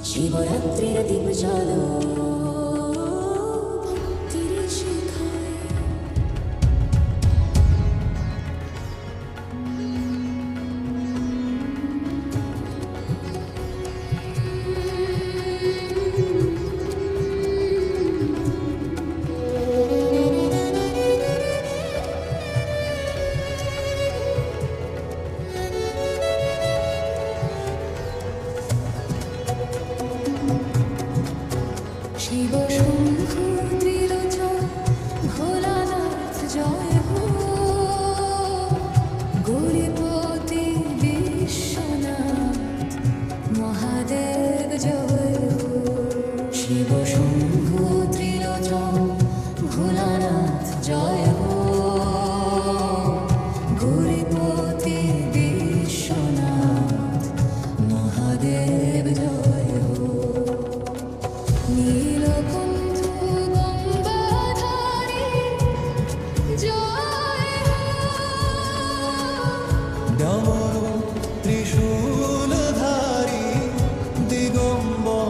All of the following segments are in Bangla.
শিবরাত্রির দীপ জ্বালো ভক্তির শিখায়। শিব শম্ভু ত্রিলোচন ভোলানাথ জয় হো, গৌরীপতি বিশ্বনাথ মহাদেব জয় হো। শিব শম্ভু ত্রিলোচন ভোলানাথ জয় হো, গৌরীপতি বিশ্বনাথ মহাদেব জয় হো। নীলকণ্ঠ গঙ্গাধারী জয় হো, ডমরু ত্রিশূলধারী দিগম্বর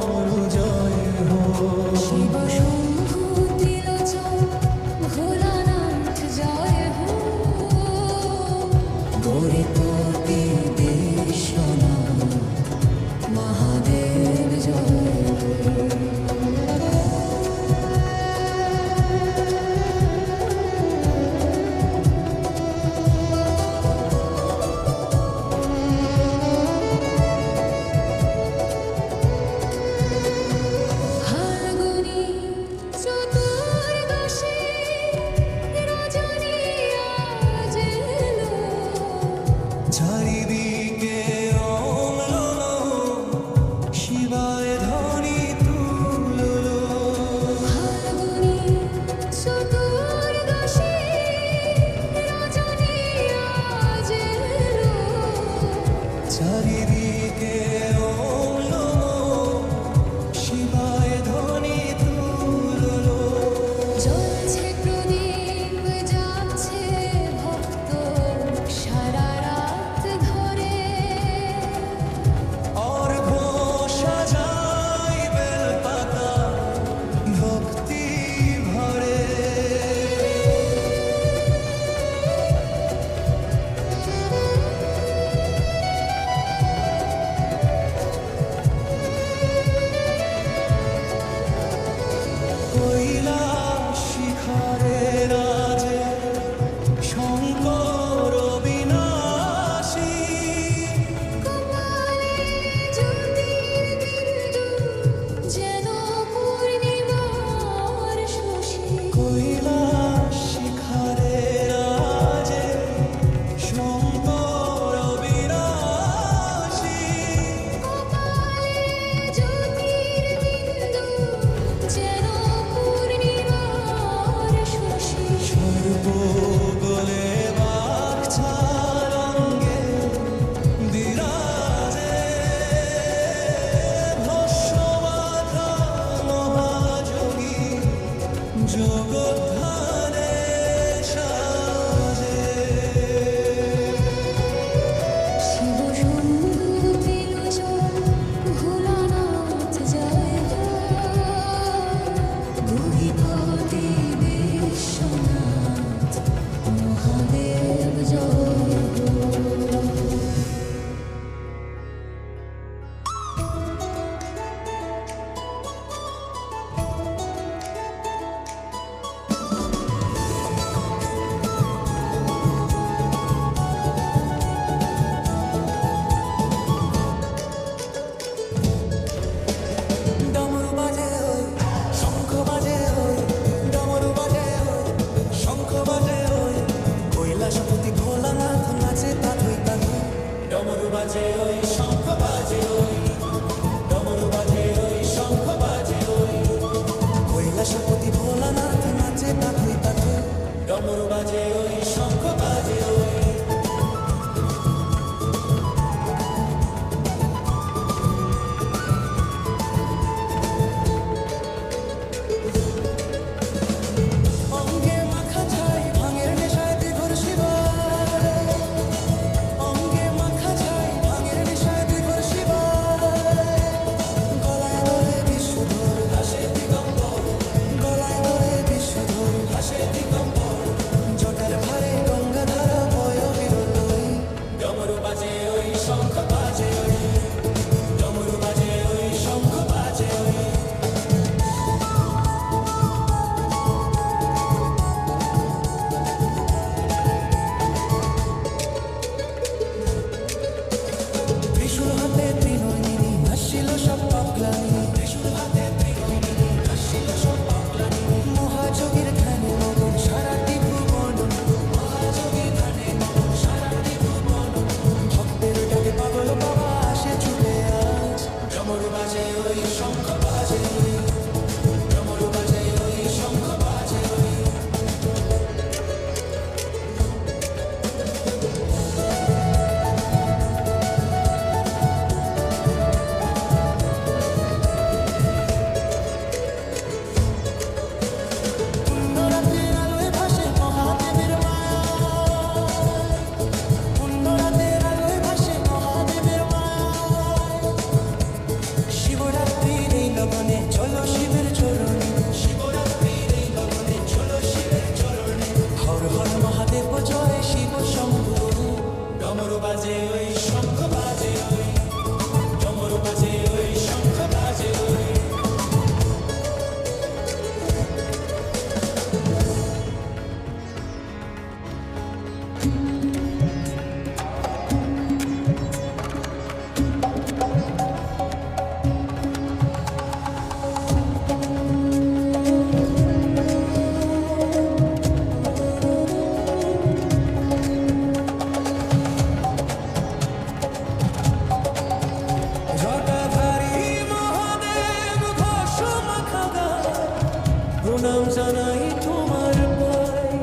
জানাই তোমার পাই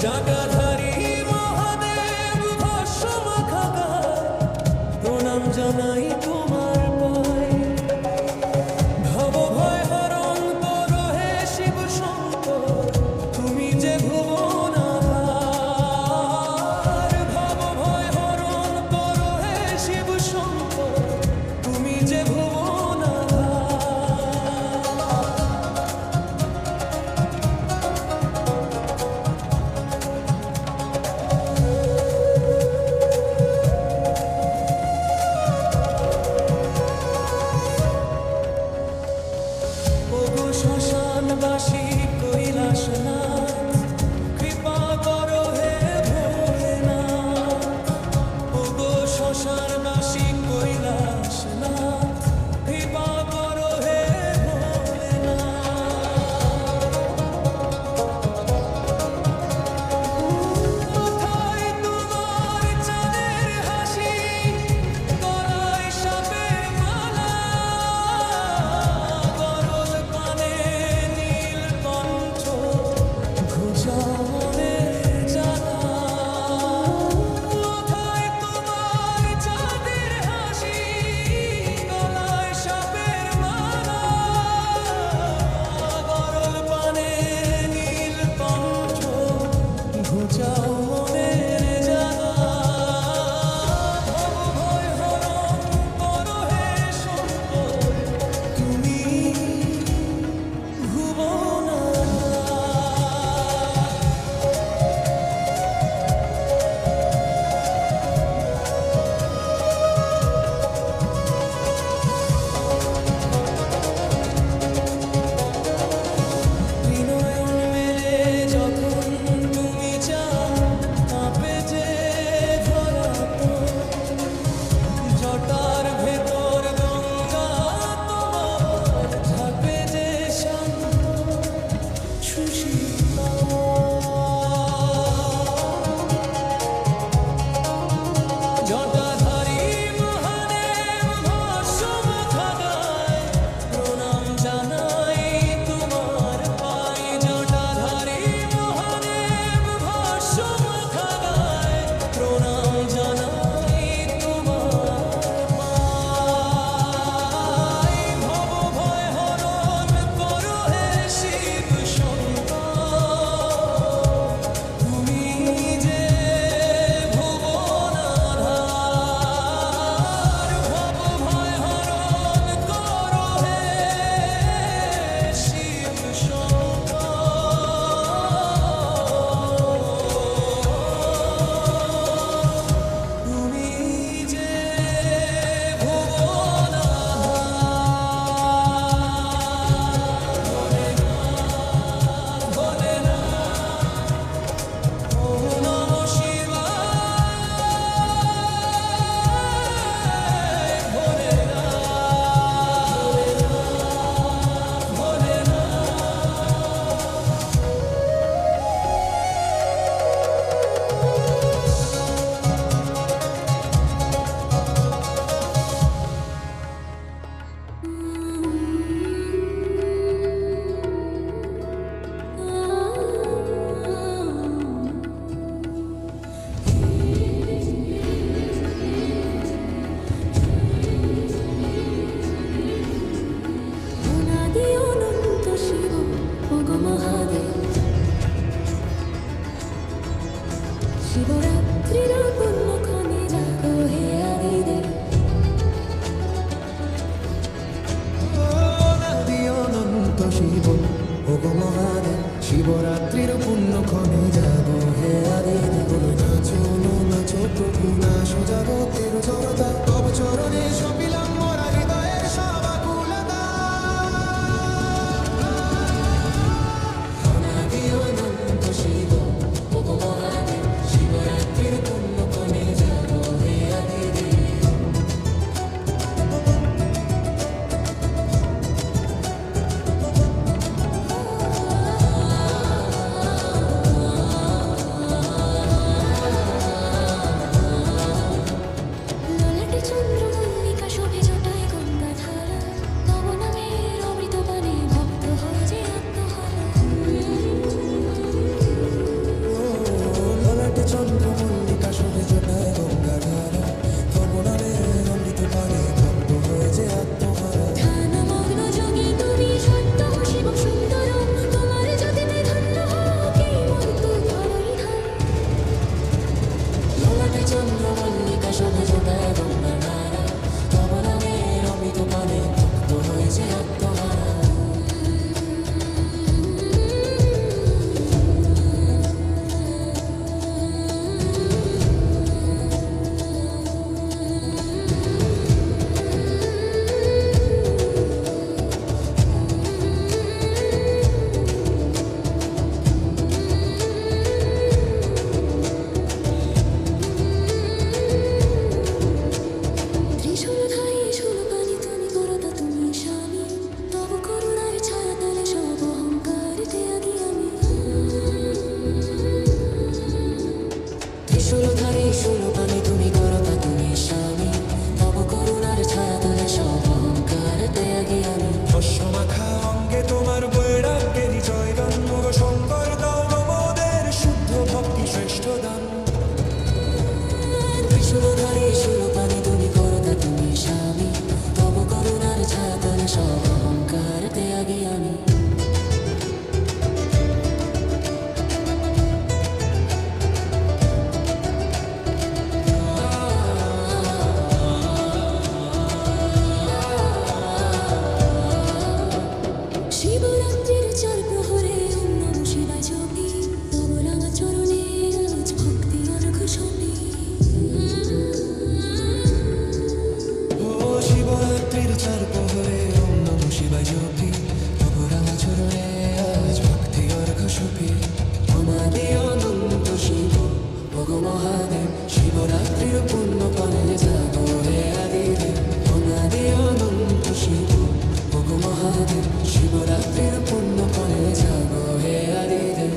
জাগাধারী মহাদেব ভাষ্য মাখা গায় প্রণাম জানাই তোমার পাই ভব ভয় হরণ করো হে শিব শঙ্কর তুমি যে ভুবন আধার ভব ভয় হরণ করো হে শিব শঙ্কর তুমি যে ভুবন ওগো শ্মশানবাসী কৈলাসনাথ কৃপা করো হে ভোলেনাথ ওগো শ্মশানবাসী কৈলাসনাথ কৃপা করো হে মাথায় তোমার চাঁদের হাসি গলায় সাপের মালা গরল কানে নীলকণ্ঠ ঘুচাও মনের জ্বালা মাথায় তোমার চাঁদের হাসি গলায় সাপের মালা গরল পানে নীলকণ্ঠ ঘুচাও মনের জ্বালা ভব ভয় হরণ করো হে শঙ্কর তুমি ভুবন বিনয়ন মেলে যখন তুমি চাও কাঁপে যে ধরা জটার ভেতর গঙ্গা তোমার ঝাঁপে যে শান্ত সুশীলা জটাধারী মহাদেব ভাষ্য মাখা গায় প্রণাম জানাই তোমার পাই জটাধারী মহাদেব ভাষ্য মাখা গায় প্রণাম জানাই তোমার পাই ভব ভয় হরণ করো হে শিব শঙ্কর তুমি যে ভুবন আধার ভব ভয় হরণ করো হে শিব শঙ্কর তুমি যে ভুবন ভোলেনাথ ওম নমঃ শিবায় ভোলেনাথ অনাদি অনন্ত শিব ওগো মহাদেব শিবরাত্রির পুণ্যক্ষণে জাগো হে আদিদেব অনাদি অনন্ত শিব ওগো মহাদেব শিবরাত্রির পুণ্যক্ষণে জাগো হে আদিদেব নাচো নাচো প্রভু নাচো জগতের জনতা তব চরণে সপিলাম মোরা হৃদয়ের সবাকুলতা অনাদি অনন্ত শিব ওগো মহাদেব শিবরাত্রির পুণ্যক্ষণে জাগো হে আদিদেব চন্দ্রমল্লিকা শোভে জোটায় গঙ্গা ধারা তব নামের অমিত পানে ভক্ত হয়েছে আত্মহারা ত্রিশূলধারী শূলপাণি তুমি করতা তুমি স্বামী তব করুণার ছায়া তলে সব অহংকার ত্যাগী আমি ত্রিশূলধারী শূলপাণি তুমি করতা তুমি স্বামী তব করুণার ছায়া তলে সব অহংকার ত্যাগী আমি অশ্বমাখা অঙ্গে তোমার বৈরাগ্যেরই জয়গান মুগ শঙ্কর দাও নমোদের শুদ্ধ ভক্তি শ্রেষ্ঠ দান ত্রিশূলধারী শূলপাণি তুমি করতা তুমি স্বামী তব করুণার ছায়া তলে সব অহংকার ত্যাগী আমি শিবরাত্রির চার প্রহরে ওম নমঃ শিবায় জপি তব রাঙা চরণে আজ ভক্তি অর্ঘ শোনে ও শিবরাত্রির চার প্রহরে ওম নমঃ শিবায় জপি তব রাঙা চরণে আজ ভক্তি অর্ঘ শোভে অনাদি অনন্ত শিব ওগো মহাদেব শিবরাত্রির পুণ্য পানে জাগো হে আদিদেব অনাদি অনন্ত শিব ওগো মহাদেব শিবরাত্রির পুণ্য পানে জাগো হে আদিদেব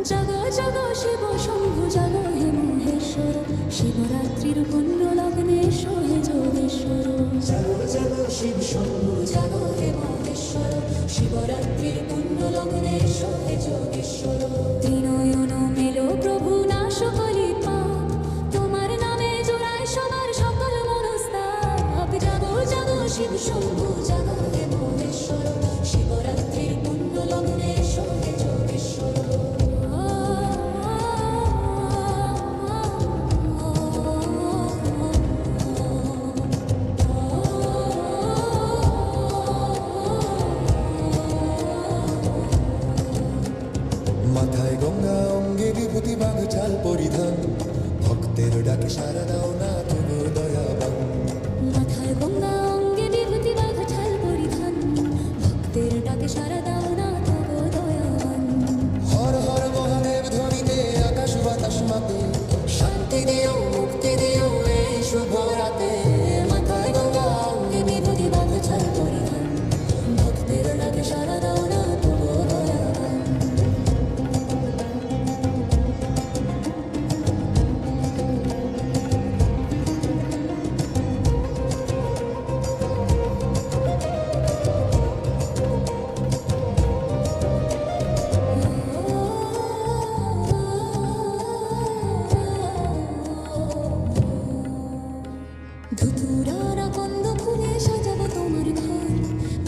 জাগো জাগো শিব শম্ভু জাগো হে মহেশ্বর শিবরাত্রির পুণ্য লগ্নে সোহে যোগেশ্বর জাগো জাগো শিব শম্ভু জাগো হে মহেশ্বর শিবরাত্রির পুণ্য লগ্নে সোহে যোগেশ্বর ত্রিনয়ন মেলো প্রভু নাশ কলি পাপ তোমার নামে জোড়ায় সবার সকল মনস্তাপ জাগো জাগো শিব শম্ভু জাগো হে মহেশ্বর শিবরাত্রির পুণ্য লগ্নে সোহে যোগেশ্বর মাথায় গঙ্গা অঙ্গে বিভূতি বাঘ চাল পরিধান ভক্তের ডাকে সারা দাও না তবু দয়াবান মাথায় গঙ্গা অঙ্গে বিভূতি বাঘ ছাল পরিধান ভক্তের ডাকে সারা দাও না তব দয়াবান হর হর মহাদেব ধ্বনিতে আকাশ বাতাস মাপে শান্তি দিও মুক্তি দিও এই শুভ রাতে মাথায় গঙ্গা অঙ্গে বিভূতি বাঘ ছাল পরিধান ভক্তের ডাকে সারা দাও না তব দয়াবান ধুতুরারা কন্দ ফুলে সাজাবো তোমার ঘর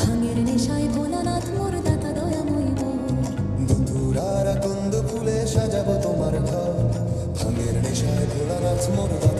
ভাঙের নেশায় ভোলানাথ মোর দাতা দয়াময় বর দুতুরারা কন্দ ফুলে সাজাবো তোমার ঘর ভাঙের নেশায় ভোলানাথ মোর দাতা